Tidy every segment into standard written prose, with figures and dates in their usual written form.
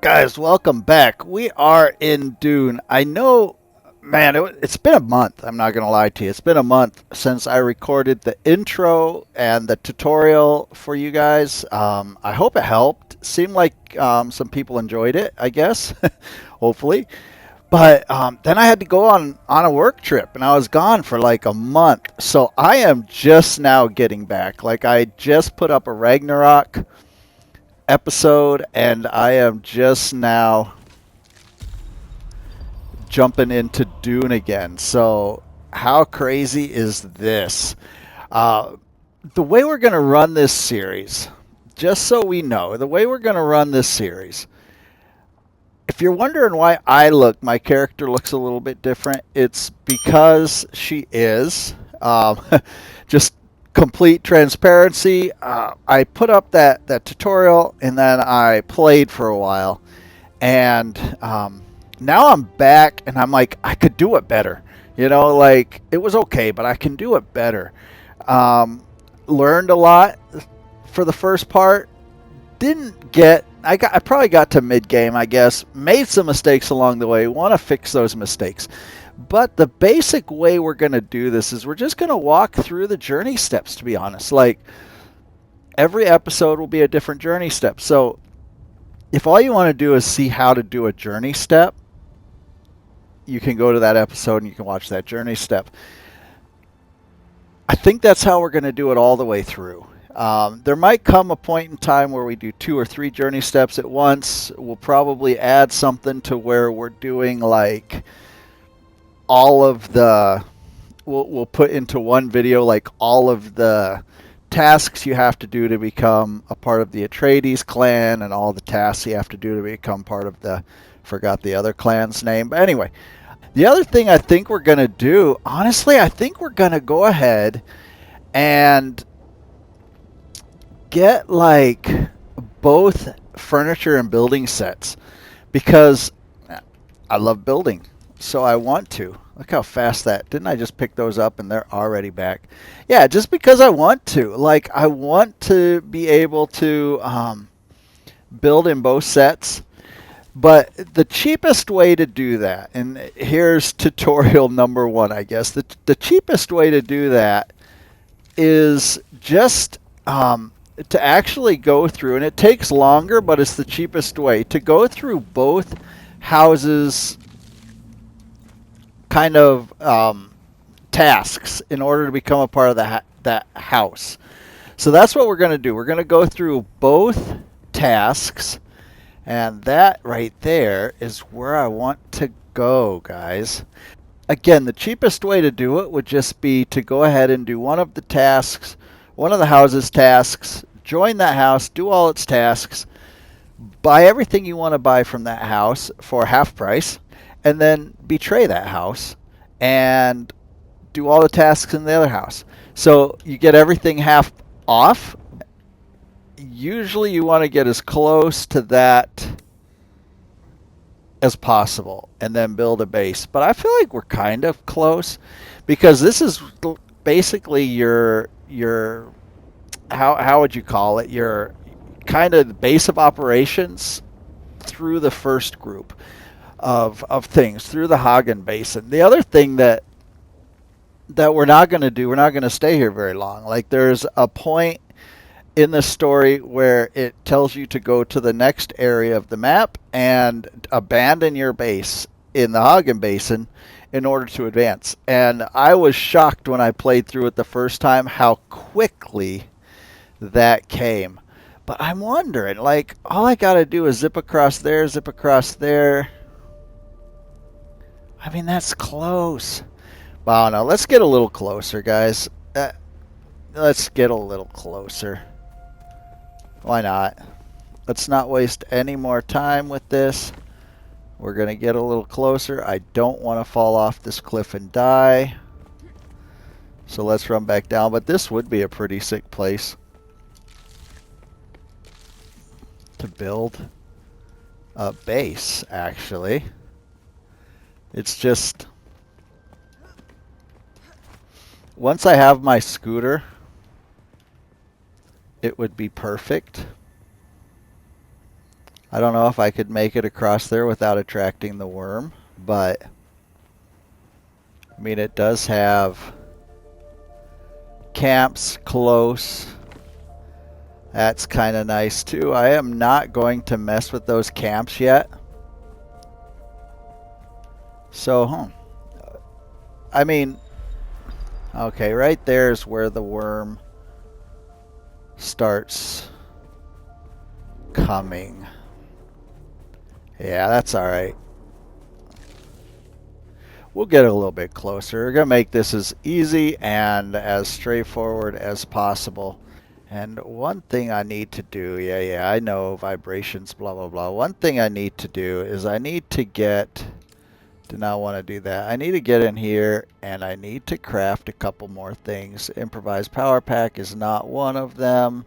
Guys, welcome back. We are in Dune. I know, man, it's been a month. I'm not going to lie to you. It's been a month since I recorded the intro and the tutorial for you guys. I hope it helped. Seemed like some people enjoyed it, I guess, hopefully. But then I had to go on a work trip, and I was gone for like a month. So I am just now getting back. Like, I just put up a Ragnarok episode, and I am just now jumping into Dune again. So, how crazy is this? Uh, the way we're going to run this series, just so we know, the way we're going to run this series, if you're wondering why my character looks a little bit different, it's because she is. Just complete transparency. I put up that tutorial and then I played for a while. And now I'm back and I'm like, I could do it better. You know, like it was okay, but I can do it better. Learned a lot for the first part. Didn't get I probably got to mid game, I guess. Made some mistakes along the way. Want to fix those mistakes. But the basic way we're going to do this is we're just going to walk through the journey steps, to be honest. Like every episode will be a different journey step. So if all you want to do is see how to do a journey step, you can go to that episode and you can watch that journey step. I think that's how we're going to do it all the way through. There might come a point in time where we do 2 or 3 journey steps at once. We'll probably add something to where we're doing like all of the we'll put into one video like all of the tasks you have to do to become a part of the Atreides clan and all the tasks you have to do to become part of the forgot the other clan's name. But anyway, the other thing I think we're going to do, honestly, I think we're going to go ahead and get like both furniture and building sets because I love building. So I want to. Look how fast that. Didn't I just pick those up and they're already back? Yeah, just because I want to. Like I want to be able to build in both sets. But the cheapest way to do that, and here's tutorial number 1, I guess. The cheapest way to do that is just to actually go through, and it takes longer, but it's the cheapest way, to go through both houses' kind of tasks in order to become a part of that house. So that's what we're going to do. We're going to go through both tasks, and that right there is where I want to go, guys. Again, the cheapest way to do it would just be to go ahead and do one of the tasks, one of the house's tasks, join that house, do all its tasks, buy everything you want to buy from that house for half price, and then betray that house and do all the tasks in the other house. So you get everything half off. Usually you want to get as close to that as possible and then build a base. But I feel like we're kind of close because this is basically your how would you call it? Your kind of the base of operations through the first group of things through the Hagen Basin. The other thing that we're not going to do, we're not going to stay here very long. Like there's a point in the story where it tells you to go to the next area of the map and abandon your base in the Hagen Basin in order to advance. And I was shocked when I played through it the first time how quickly that came. But I'm wondering, like, all I got to do is zip across there, zip across there. I mean, that's close. But I don't know. Let's get a little closer, guys. Let's get a little closer. Why not? Let's not waste any more time with this. We're going to get a little closer. I don't want to fall off this cliff and die. So let's run back down. But this would be a pretty sick place to build a base, actually. It's just, once I have my scooter, it would be perfect. I don't know if I could make it across there without attracting the worm, but I mean, it does have camps close. That's kind of nice too. I am not going to mess with those camps yet. So, I mean, okay, right there's where the worm starts coming. Yeah, that's all right. We'll get a little bit closer. We're going to make this as easy and as straightforward as possible. And one thing I need to do, yeah, I know vibrations, blah, blah, blah. One thing I need to do is I need to get, do not want to do that. I need to get in here and I need to craft a couple more things. Improvised power pack is not one of them.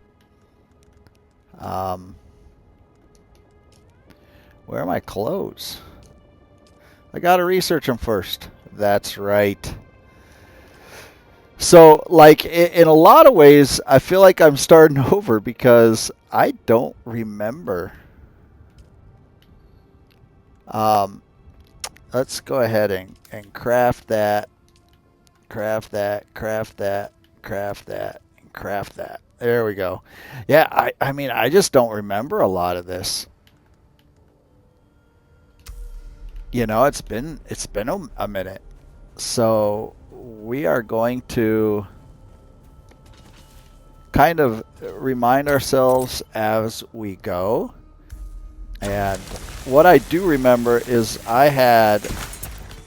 Where are my clothes? I gotta research them first. That's right. So, like, in a lot of ways, I feel like I'm starting over because I don't remember. Let's go ahead and craft that, craft that, craft that, craft that, and craft that. There we go. Yeah, I mean, I just don't remember a lot of this. You know, it's been a minute. So we are going to kind of remind ourselves as we go. And what I do remember is I had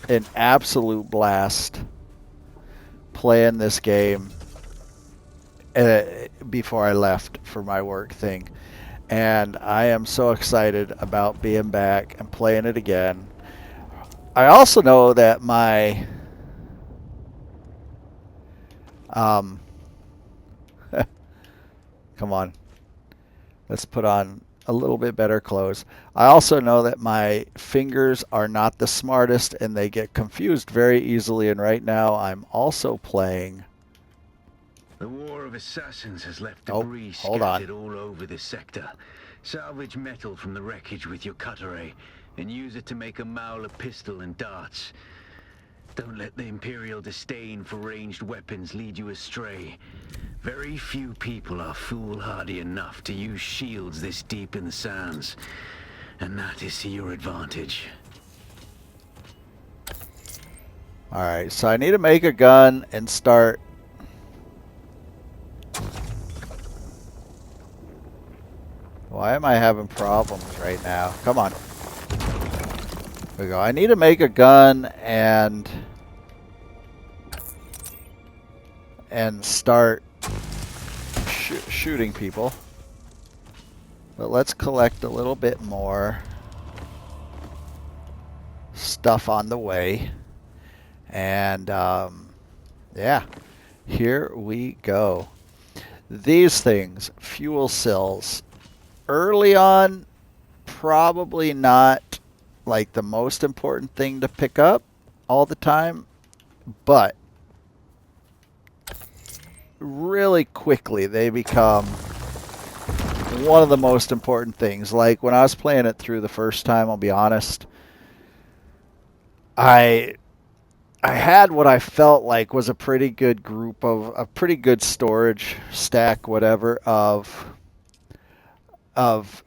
an absolute blast playing this game before I left for my work thing. And I am so excited about being back and playing it again. I also know that my come on, let's put on a little bit better clothes. I also know that my fingers are not the smartest and they get confused very easily, and right now I'm also playing. The War of Assassins has left debris scattered all over this sector. Salvage metal from the wreckage with your cutter ray and use it to make a Mauler pistol and darts. Don't let the Imperial disdain for ranged weapons lead you astray. Very few people are foolhardy enough to use shields this deep in the sands, and that is to your advantage. Alright, so I need to make a gun and start. Why am I having problems right now? Come on. There we go. I need to make a gun and start shooting people. But let's collect a little bit more stuff on the way. And yeah, here we go. These things, fuel cells, early on, probably not like the most important thing to pick up all the time, but really quickly they become one of the most important things. Like when I was playing it through the first time, I'll be honest, I had what I felt like was a pretty good group of a pretty good storage stack, whatever, of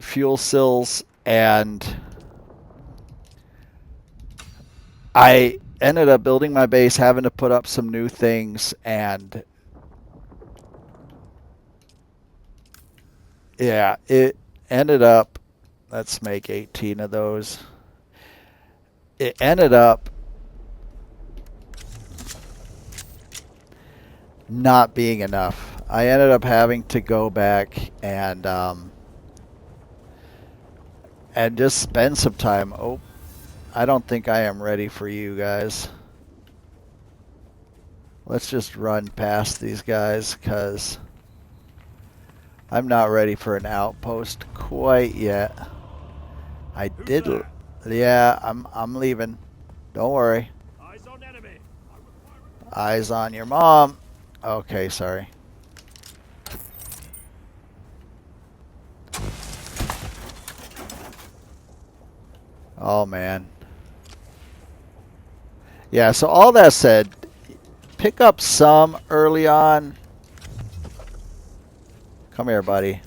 fuel cells, and I ended up building my base, having to put up some new things, and yeah, it ended up, let's make 18 of those. It ended up not being enough. I ended up having to go back and just spend some time. Oh, I don't think I am ready for you guys. Let's just run past these guys because I'm not ready for an outpost quite yet. I did. Yeah, I'm leaving. Don't worry. Eyes on enemy. Eyes on your mom. Okay, sorry. Oh, man. Yeah, so all that said, pick up some early on. Come here, buddy.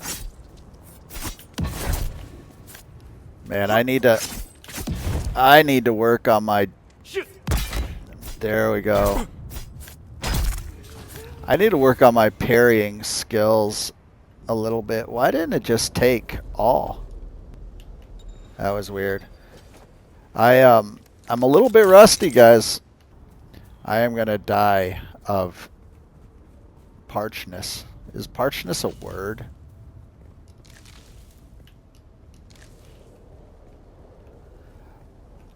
Man, I need to work on my... There we go. I need to work on my parrying skills a little bit. Why didn't it just take all? That was weird. I'm a little bit rusty, guys. I am gonna die of parchness. Is parchness a word?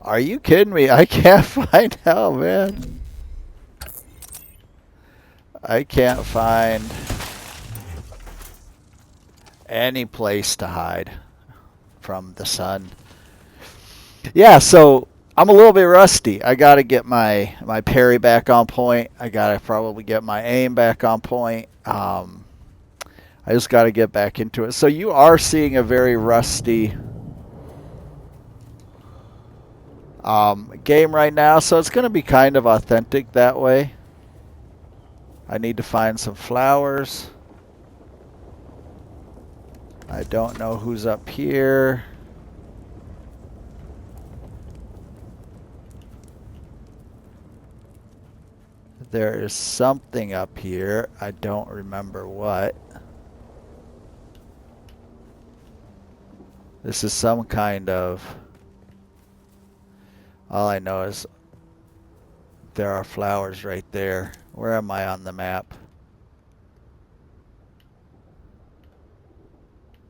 Are you kidding me? I can't find out, man. I can't find any place to hide from the sun. Yeah, so I'm a little bit rusty. I got to get my parry back on point. I got to probably get my aim back on point. I just got to get back into it. So you are seeing a very rusty game right now, so it's going to be kind of authentic that way. I need to find some flowers. I don't know who's up here. There is something up here. I don't remember what. This is some kind of... All I know is there are flowers right there. Where am I on the map?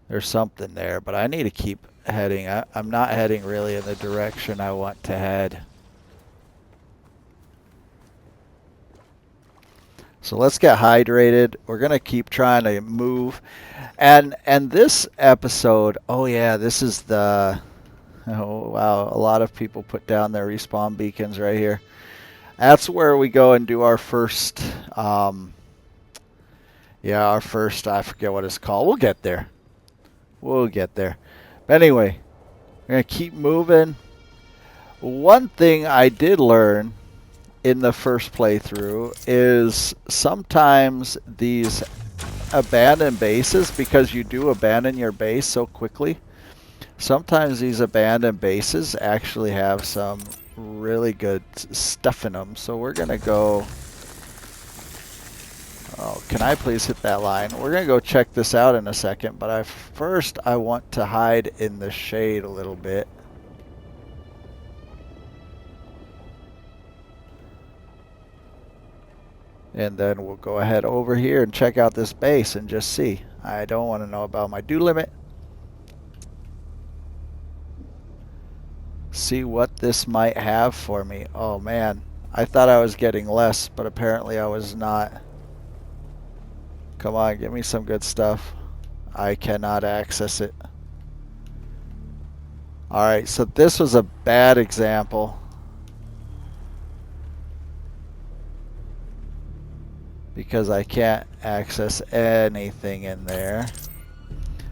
There's something there, but I need to keep heading. I'm not heading really in the direction I want to head. So let's get hydrated. We're going to keep trying to move. And this episode, oh yeah, this is the... Oh wow, a lot of people put down their respawn beacons right here. That's where we go and do our first, our first, I forget what it's called. We'll get there. We'll get there. But anyway, we're going to keep moving. One thing I did learn in the first playthrough is sometimes these abandoned bases, because you do abandon your base so quickly, sometimes these abandoned bases actually have some really good stuff in them. So we're going to go... Oh, can I please hit that line? We're going to go check this out in a second, but first I want to hide in the shade a little bit. And then we'll go ahead over here and check out this base and just see. I don't want to know about my dew limit. See what this might have for me. Oh man, I thought I was getting less, but apparently I was not. Come on, give me some good stuff. I cannot access it. Alright, so this was a bad example. Because I can't access anything in there.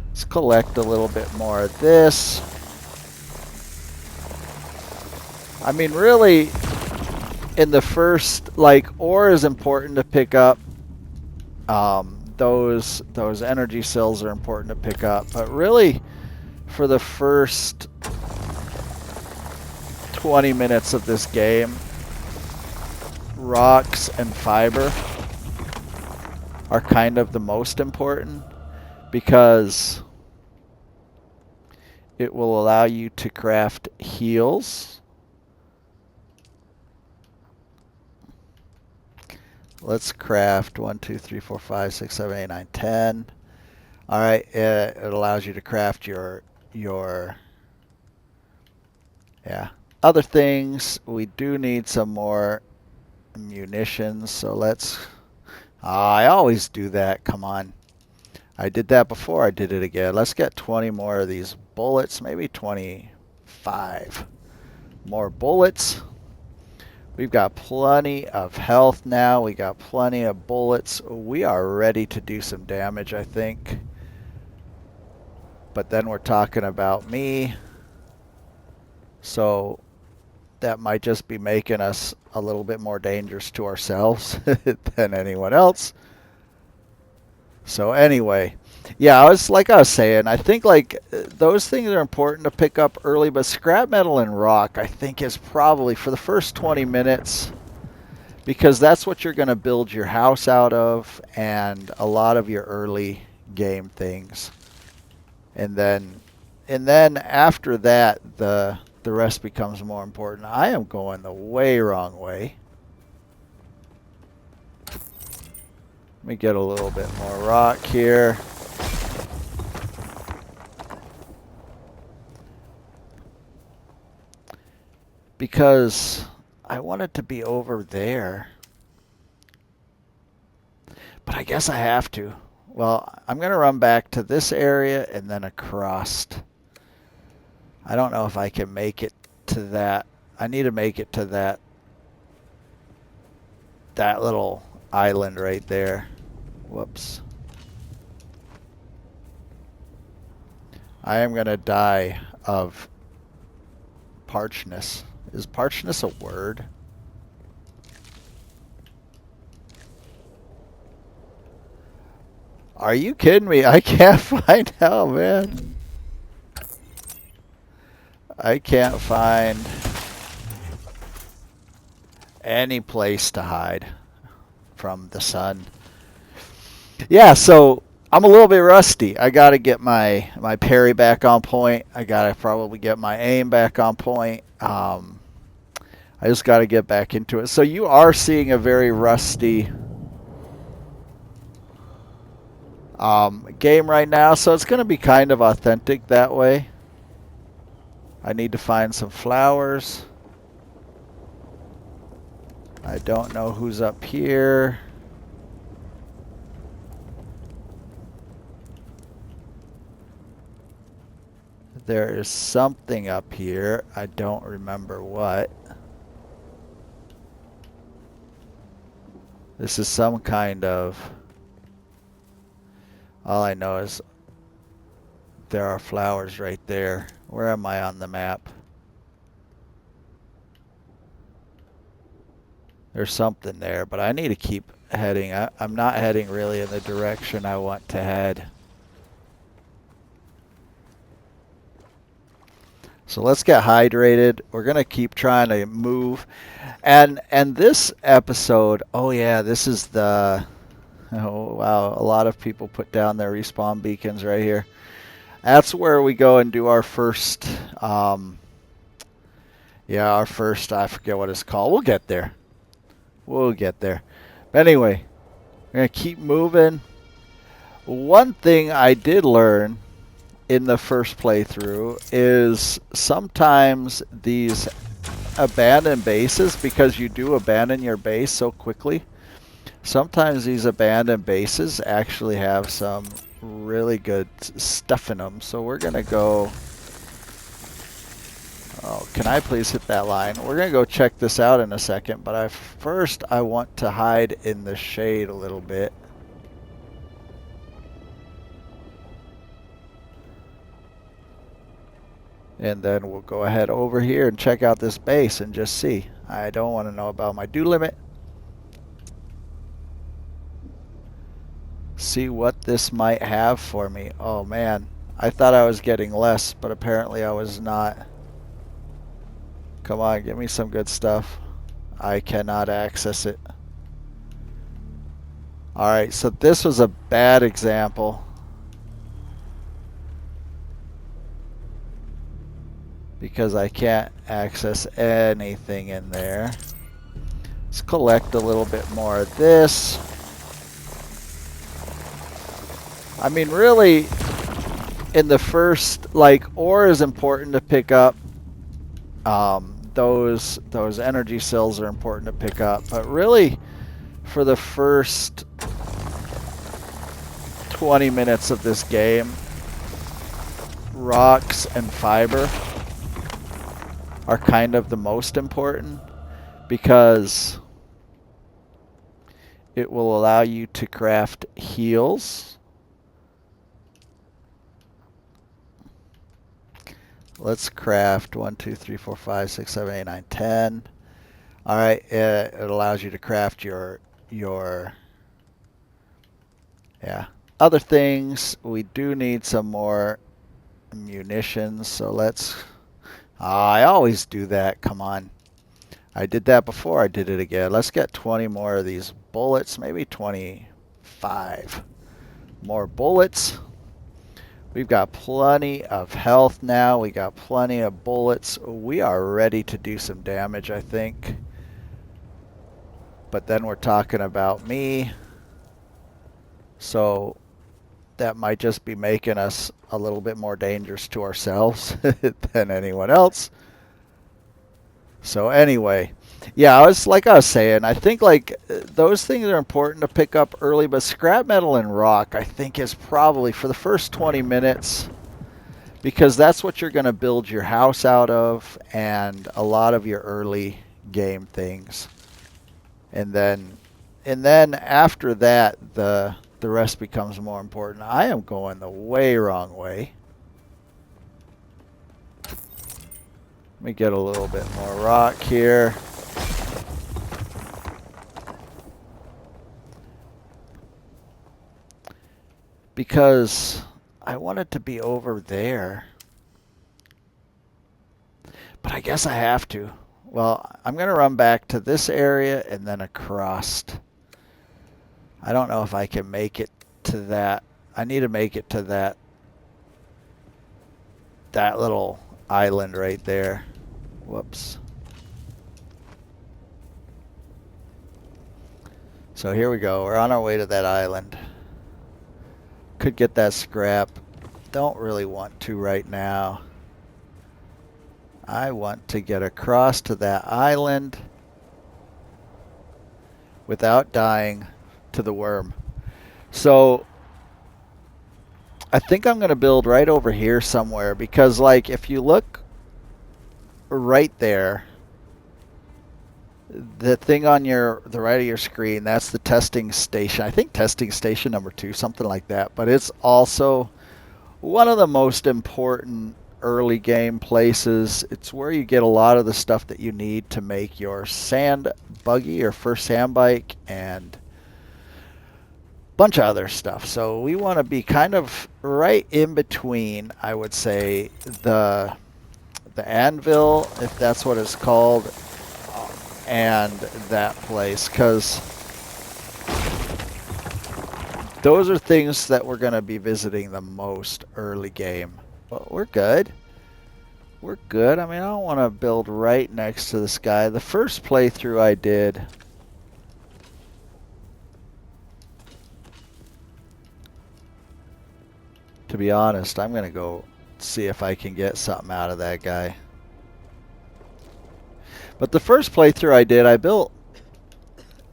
Let's collect a little bit more of this. I mean, really, in the first, like, ore is important to pick up. Those energy cells are important to pick up. But really, for the first 20 minutes of this game, rocks and fiber are kind of the most important, because it will allow you to craft heals. Let's craft 1, 2, 3, 4, 5, 6, 7, 8, 9, 10. All right, it allows you to craft your other things. We do need some more munitions, so let's... I always do that. Come on. I did that before. I did it again. Let's get 20 more of these bullets, maybe 25 more bullets. We've got plenty of health now. We got plenty of bullets. We are ready to do some damage, I think. But then we're talking about me So that might just be making us a little bit more dangerous to ourselves than anyone else. So anyway, yeah, I was saying, I think like those things are important to pick up early, but scrap metal and rock I think is probably for the first 20 minutes, because that's what you're going to build your house out of and a lot of your early game things. And then after that the rest becomes more important. I am going the way wrong way. Let me get a little bit more rock here. Because I want it to be over there. But I guess I have to. Well, I'm going to run back to this area and then across. I don't know if I can make it to that. I need to make it to that little island right there. Whoops. I am going to die of parchness. Is parchness a word? Are you kidding me? I can't find out, man. I can't find any place to hide from the sun. Yeah, so I'm a little bit rusty. I got to get my parry back on point. I got to probably get my aim back on point. I just got to get back into it. So you are seeing a very rusty game right now, so it's going to be kind of authentic that way. I need to find some flowers. I don't know who's up here. There is something up here. I don't remember what. This is some kind of... All I know is there are flowers right there. Where am I on the map? There's something there, but I need to keep heading. I'm not heading really in the direction I want to head. So let's get hydrated. We're going to keep trying to move. And this episode, oh yeah, this is the... Oh wow, a lot of people put down their respawn beacons right here. That's where we go and do our first, yeah, our first, I forget what it's called. We'll get there. We'll get there. But anyway, we're going to keep moving. One thing I did learn in the first playthrough is sometimes these abandoned bases, because you do abandon your base so quickly, sometimes these abandoned bases actually have some really good stuff in them. So we're going to go... Oh, can I please hit that line? We're going to go check this out in a second, but first I want to hide in the shade a little bit. And then we'll go ahead over here and check out this base and just see. I don't want to know about my dew limit. See what this might have for me. Oh man, I thought I was getting less, but apparently I was not. Come on, give me some good stuff. I cannot access it. Alright, so this was a bad example. Because I can't access anything in there. Let's collect a little bit more of this. I mean, really, in the first, like, ore is important to pick up. Those energy cells are important to pick up. But really, for the first 20 minutes of this game, rocks and fiber are kind of the most important, because it will allow you to craft heals. Let's craft 1, 2, 3, 4, 5, 6, 7, 8, 9, 10. All right, it allows you to craft your yeah, other things. We do need some more munitions, so let's I always do that. Come on. I did that before. I did it again. Let's get 20 more of these bullets, maybe 25 more bullets. We've got plenty of health now. We got plenty of bullets. We are ready to do some damage, I think. But then we're talking about me. So that might just be making us a little bit more dangerous to ourselves than anyone else. So anyway, yeah, I was saying, I think like those things are important to pick up early, but scrap metal and rock I think is probably for the first 20 minutes because that's what you're going to build your house out of and a lot of your early game things. And then after that the rest becomes more important. I am going the way wrong way. Let me get a little bit more rock here. Because I want it to be over there. But I guess I have to. Well, I'm going to run back to this area and then across. I don't know if I can make it to that. I need to make it to that little island right there. Whoops. So here we go. We're on our way to that island. Could get that scrap. Don't really want to right now. I want to get across to that island without dying to the worm. So I think I'm going to build right over here somewhere because like if you look right there, the thing on the right of your screen, that's the testing station. I think testing station number 2, something like that. But it's also one of the most important early game places. It's where you get a lot of the stuff that you need to make your sand buggy, your first sand bike, and a bunch of other stuff. So we want to be kind of right in between, I would say, the anvil, if that's what it's called, and that place, because those are things that we're going to be visiting the most early game. But we're good. We're good. I mean, I don't want to build right next to this guy. The first playthrough I did, to be honest, I'm going to go see if I can get something out of that guy. But the first playthrough I did, I built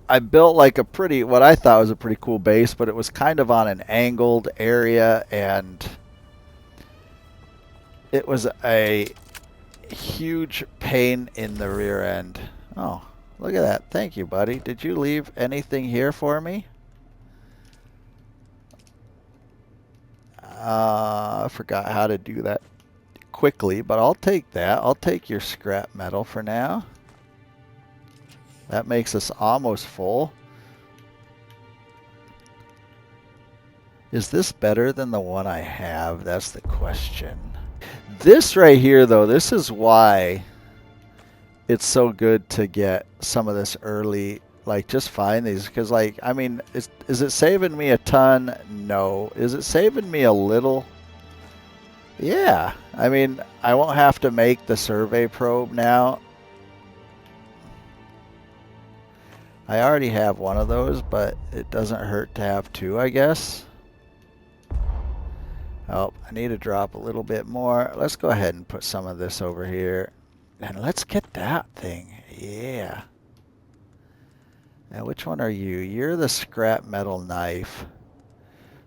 like a pretty, what I thought was a pretty cool base, but it was kind of on an angled area, and it was a huge pain in the rear end. Oh, look at that. Thank you, buddy. Did you leave anything here for me? I forgot how to do that quickly, but I'll take that. I'll take your scrap metal for now. That makes us almost full. Is this better than the one I have? That's the question. This right here, though, this is why it's so good to get some of this early, like just find these, because like, I mean, is it saving me a ton? No. Is it saving me a little? Yeah. I mean, I won't have to make the survey probe now. I already have one of those, but it doesn't hurt to have 2, I guess. Oh, I need to drop a little bit more. Let's go ahead and put some of this over here. And let's get that thing. Yeah. Now, which one are you? You're the scrap metal knife.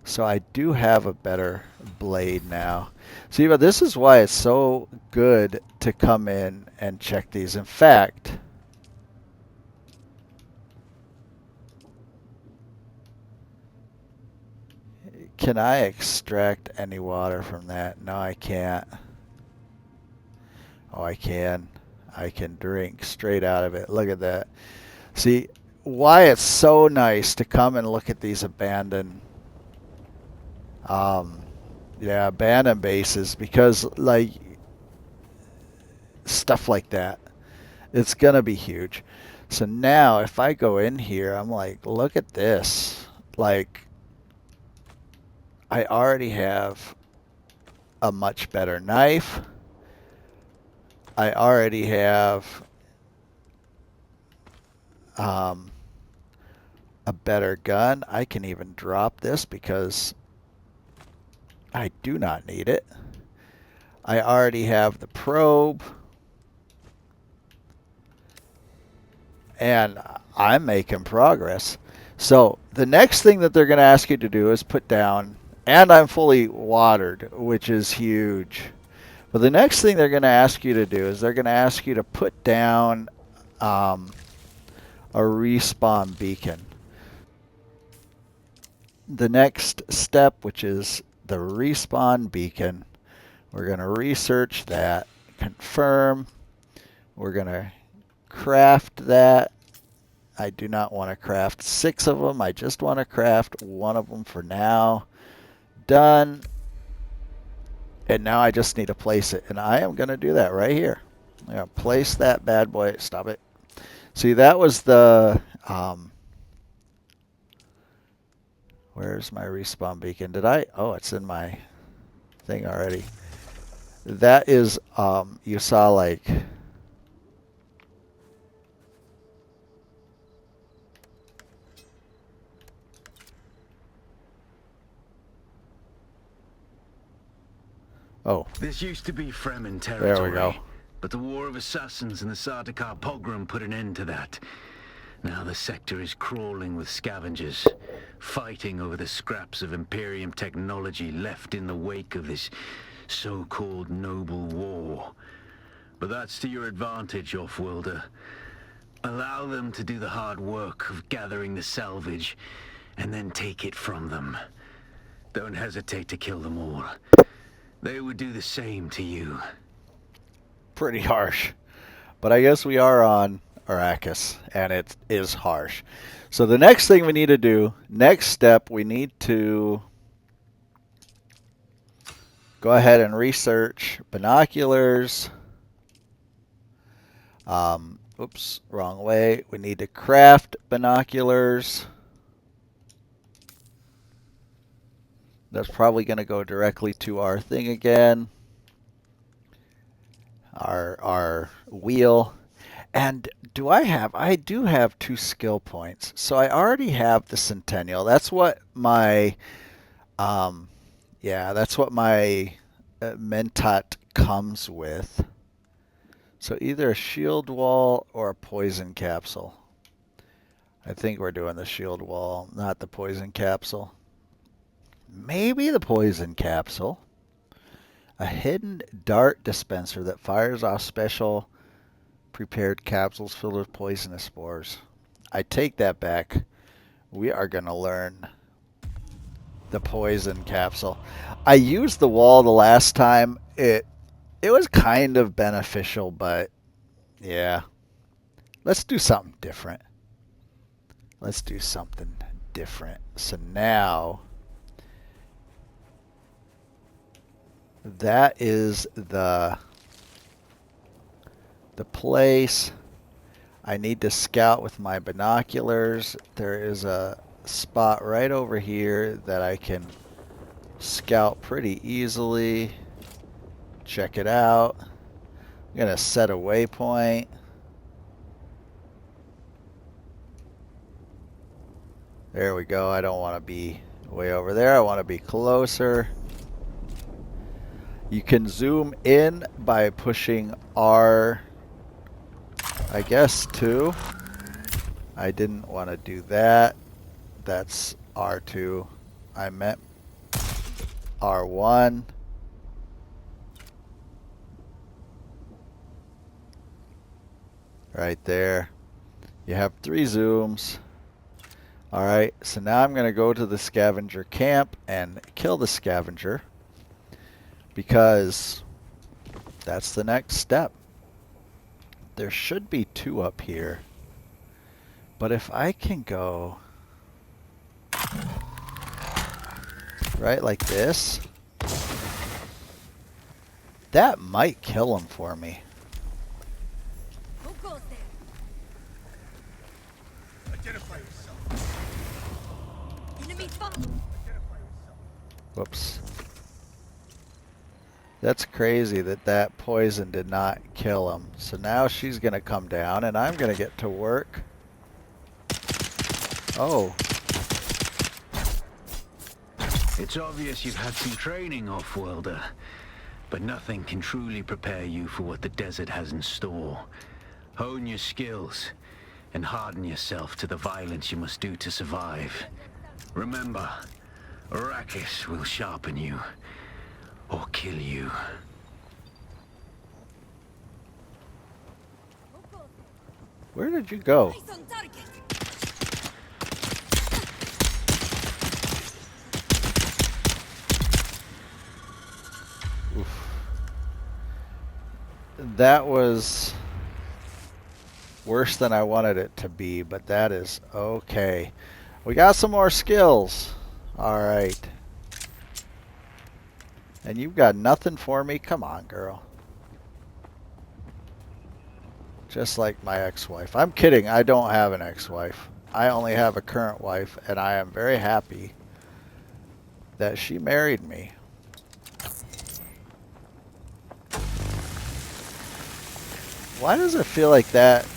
So I do have a better blade now. See, but this is why it's so good to come in and check these. In fact, can I extract any water from that? No, I can't. Oh, I can. I can drink straight out of it. Look at that. See, why it's so nice to come and look at these abandoned, um, yeah, abandoned bases, because like stuff like that, it's gonna be huge. So now if I go in here, I'm like, look at this. Like, I already have a much better knife. I already have um, a better gun. I can even drop this because I do not need it. I already have the probe. And I'm making progress. So the next thing that they're going to ask you to do is put down, and I'm fully watered, which is huge. But the next thing they're going to ask you to do is they're going to ask you to put down a respawn beacon. The next step, which is the respawn beacon, we're going to research that, confirm. We're going to craft that. I do not want to craft 6 of them. I just want to craft 1 of them for now. Done. And now I just need to place it. And I am going to do that right here. I'm going to place that bad boy. Stop it. See, that was the... where's my respawn beacon? Did I... Oh, it's in my thing already. That is... you saw like... Oh. This used to be Fremen territory. There we go. But the War of Assassins and the Sardaukar pogrom put an end to that. Now the sector is crawling with scavengers, fighting over the scraps of Imperium technology left in the wake of this so-called noble war. But that's to your advantage, Offworlder. Allow them to do the hard work of gathering the salvage, and then take it from them. Don't hesitate to kill them all. They would do the same to you. Pretty harsh. But I guess we are on Arrakis, and it is harsh. So the next thing we need to do, next step, we need to go ahead and research binoculars. Oops, wrong way. We need to craft binoculars. That's probably going to go directly to our thing again. Our wheel. And I do have 2 skill points. So I already have the Centennial. That's what my, that's what my Mentat comes with. So either a shield wall or a poison capsule. I think we're doing the shield wall, not the poison capsule. Maybe the poison capsule. A hidden dart dispenser that fires off special prepared capsules filled with poisonous spores. I take that back. We are going to learn the poison capsule. I used the wall the last time. It was kind of beneficial, but yeah. Let's do something different. Let's do something different. So now... that is the place. I need to scout with my binoculars. There is a spot right over here that I can scout pretty easily. Check it out. I'm going to set a waypoint. There we go. I don't want to be way over there. I want to be closer. You can zoom in by pushing R, I guess, 2. I didn't want to do that. That's R2. I meant R1. Right there. You have 3 zooms. Alright, so now I'm going to go to the scavenger camp and kill the scavenger. Because That's the next step. There should be 2 up here. But if I can go right like this, that might kill him for me. Who goes there? Identify yourself. Enemy spot. Identify yourself. Whoops. That's crazy that that poison did not kill him. So now she's going to come down and I'm going to get to work. Oh. It's obvious you've had some training, off-worlder. But nothing can truly prepare you for what the desert has in store. Hone your skills and harden yourself to the violence you must do to survive. Remember, Arrakis will sharpen you or kill you. Who goes there? Where did you go? Eyes on target. Oof. That was worse than I wanted it to be, but that is okay. We got some more skills. All right. And you've got nothing for me? Come on, girl. Just like my ex-wife. I'm kidding. I don't have an ex-wife. I only have a current wife, and I am very happy that she married me. Why does it feel like that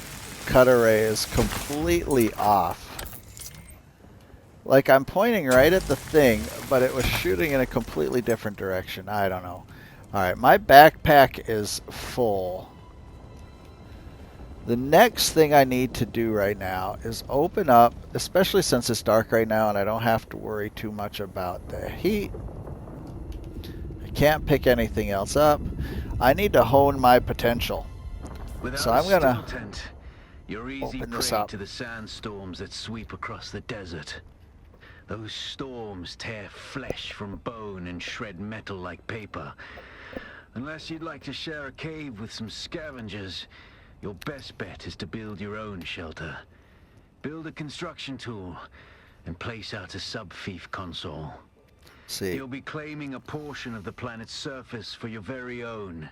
cut array is completely off? Like I'm pointing right at the thing, but it was shooting in a completely different direction. I don't know. Alright, my backpack is full. The next thing I need to do right now is open up, especially since it's dark right now and I don't have to worry too much about the heat. I can't pick anything else up. I need to hone my potential. So I'm going to you're easy open this prey up. to the sandstorms that sweep across the desert. Those storms tear flesh from bone and shred metal like paper. Unless you'd like to share a cave with some scavengers, your best bet is to build your own shelter. Build a construction tool and place out a sub-fief console. See. You'll be claiming a portion of the planet's surface for your very own.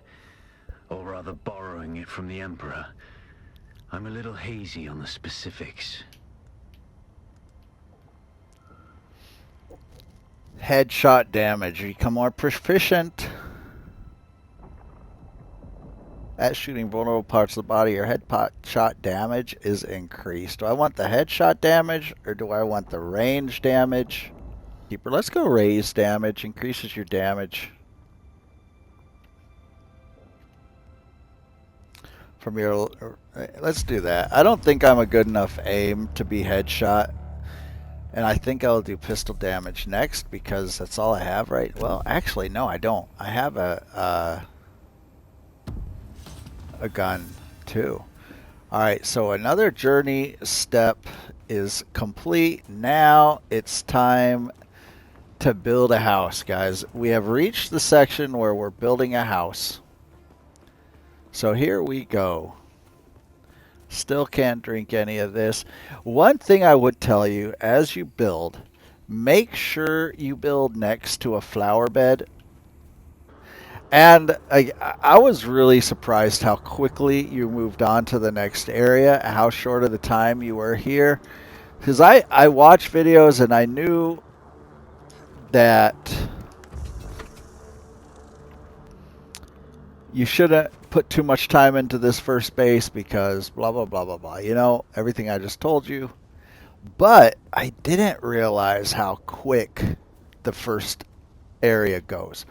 Or rather borrowing it from the Emperor. I'm a little hazy on the specifics. Headshot damage. You become more proficient at shooting vulnerable parts of the body. Your headshot damage is increased. Do I want the headshot damage or do I want the range damage? Keeper, let's go raise damage. Increases your damage from your... Let's do that. I don't think I'm a good enough aim to be headshot. And I think I'll do pistol damage next because that's all I have, right? Well, actually, no, I don't. I have a gun, too. All right, so another journey step is complete. Now it's time to build a house, guys. We have reached the section where we're building a house. So here we go. Still can't drink any of this. One thing I would tell you as you build, make sure you build next to a flower bed. And I was really surprised how quickly you moved on to the next area, how short of the time you were here. Because I watched videos and I knew that you shouldn't put too much time into this first base because blah, blah, blah, blah, blah. You know, everything I just told you. But I didn't realize how quick the first area goes.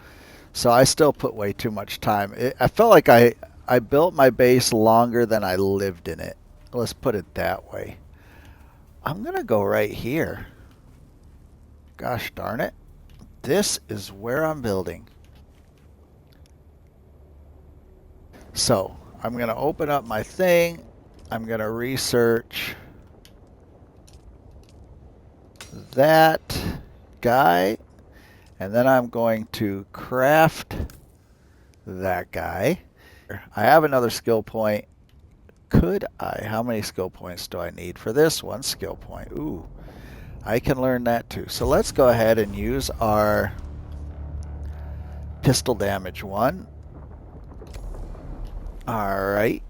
So I still put way too much time. I felt like I built my base longer than I lived in it. Let's put it that way. I'm going to go right here. Gosh darn it. This is where I'm building. So I'm going to open up my thing. I'm going to research that guy. And then I'm going to craft that guy. I have another skill point. Could I? How many skill points do I need for this? One skill point. Ooh, I can learn that too. So let's go ahead and use our pistol damage 1. Alright.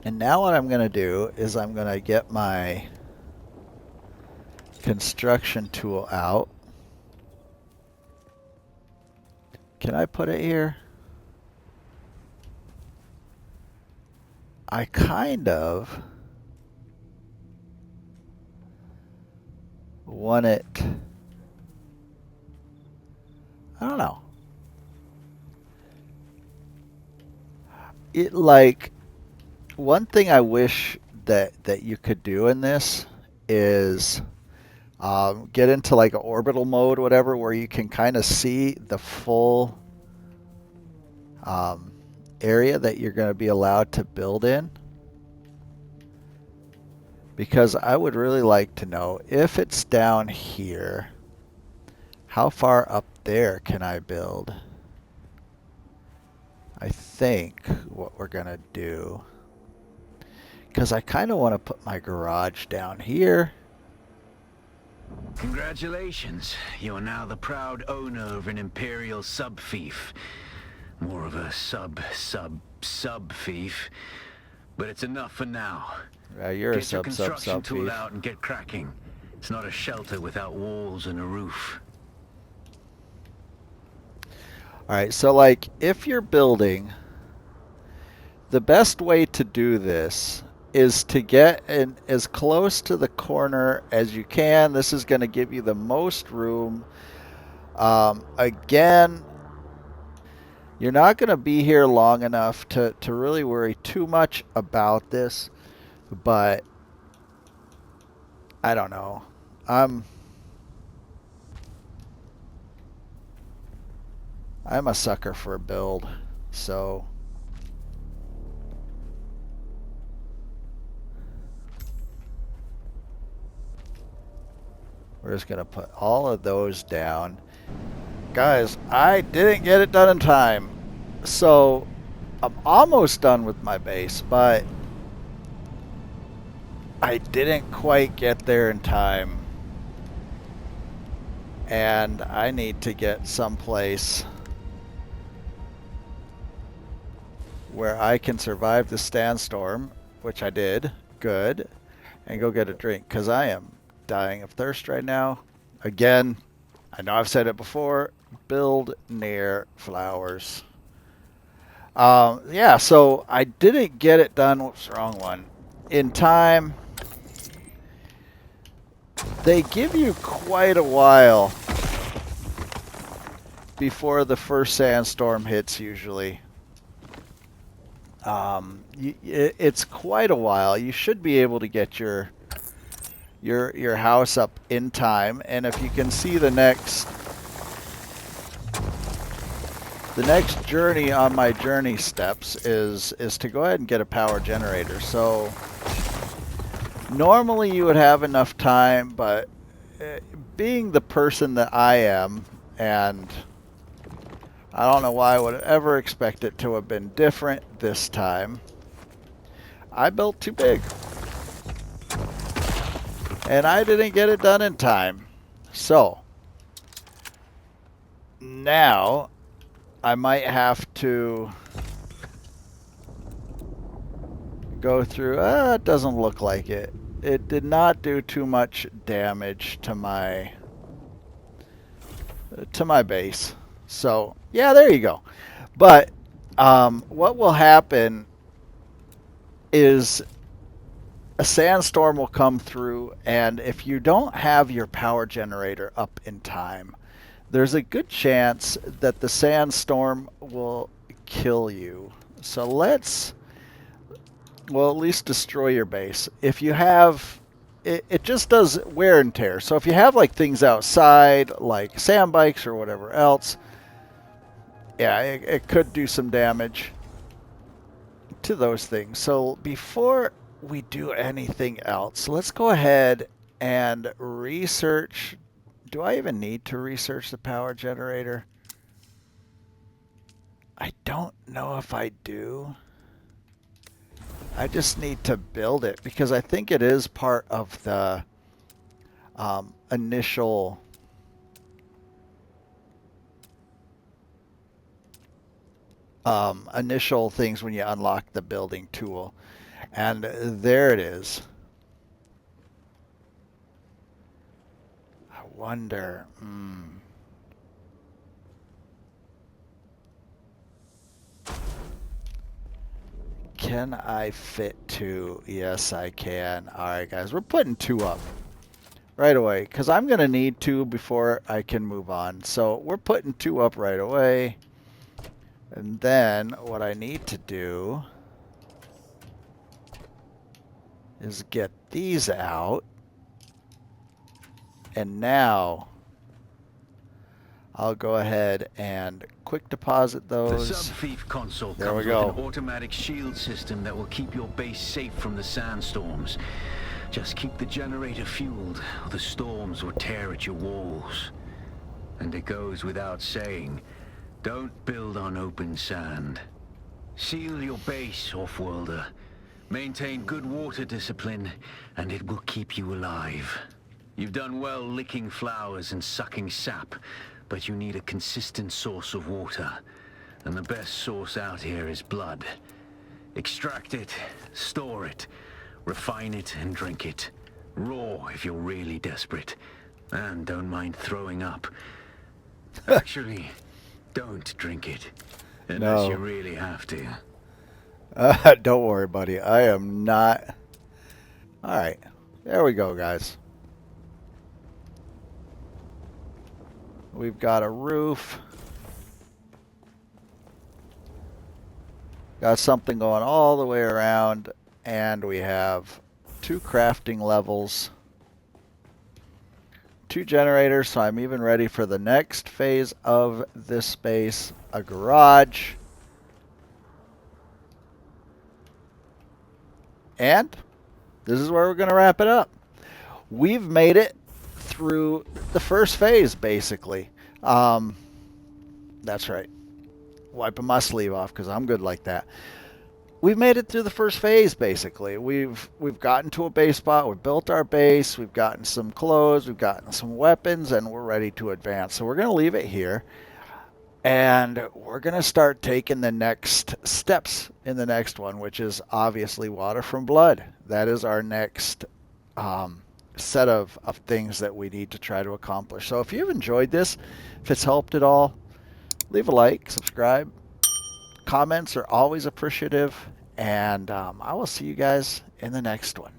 And now what I'm going to do is I'm going to get my construction tool out. Can I put it here? I kind of want it. I don't know. It like one thing I wish that you could do in this is get into like an orbital mode, whatever, where you can kind of see the full area that you're going to be allowed to build in. Because I would really like to know if it's down here, how far up there can I build? I think what we're going to do, because I kind of want to put my garage down here. Congratulations. You are now the proud owner of an Imperial sub-fief. More of a sub-fief. But it's enough for now. You're Get a your construction tool sub-fief. out and get cracking. It's not a shelter without walls and a roof. Alright, so like if you're building, the best way to do this is to get in as close to the corner as you can. This is going to give you the most room. Again, you're not going to be here long enough to really worry too much about this, but I don't know. I'm a sucker for a build, so we're just going to put all of those down. Guys, I didn't get it done in time. So, I'm almost done with my base, but I didn't quite get there in time. And I need to get someplace where I can survive the sandstorm, which I did. Good. And go get a drink, because I am dying of thirst right now. Again, I know I've said it before, build near flowers. Yeah, so I didn't get it done. Whoops, wrong one. In time. They give you quite a while before the first sandstorm hits, usually. It's quite a while. You should be able to get your house up in time, and if you can see the next journey on my journey steps is to go ahead and get a power generator. So normally you would have enough time, but being the person that I am, and I don't know why I would ever expect it to have been different this time, I built too big. And I didn't get it done in time. So, now I might have to go through. It doesn't look like it. It did not do too much damage to my base. So, yeah, there you go. But what will happen is a sandstorm will come through, and if you don't have your power generator up in time, there's a good chance that the sandstorm will kill you. So let's, well, at least destroy your base. If you have, it just does wear and tear. So if you have like things outside, like sand bikes or whatever else, yeah, it could do some damage to those things. So before we do anything else, let's go ahead and research. Do I even need to research the power generator? I don't know if I do. I just need to build it because I think it is part of the initial initial things when you unlock the building tool. And there it is. I wonder. Can I fit 2? Yes, I can. All right, guys. We're putting 2 up right away because I'm going to need 2 before I can move on. So we're putting 2 up right away. And then what I need to do is get these out. And now I'll go ahead and quick deposit those. The sub-thief console There we comes with go. an automatic shield system that will keep your base safe from the sandstorms. Just keep the generator fueled, or the storms will tear at your walls. And it goes without saying, don't build on open sand. Seal your base, off-worlder. Maintain good water discipline, and it will keep you alive. You've done well licking flowers and sucking sap, but you need a consistent source of water. And the best source out here is blood. Extract it, store it, refine it, and drink it. Raw if you're really desperate. And don't mind throwing up. Actually, don't drink it. Unless you really have to. Don't worry, buddy. I am not. All right. There we go, guys. We've got a roof. Got something going all the way around. And we have 2 crafting levels. 2 generators, so I'm even ready for the next phase of this space. A garage. And this is where we're going to wrap it up. We've made it through the first phase, basically. That's right. Wiping my sleeve off because I'm good like that. We've made it through the first phase, basically. We've gotten to a base spot. We've built our base. We've gotten some clothes. We've gotten some weapons, and we're ready to advance. So we're going to leave it here. And we're going to start taking the next steps in the next one, which is obviously Water from Blood. That is our next set of things that we need to try to accomplish. So if you've enjoyed this, if it's helped at all, leave a like, subscribe. Comments are always appreciative. And I will see you guys in the next one.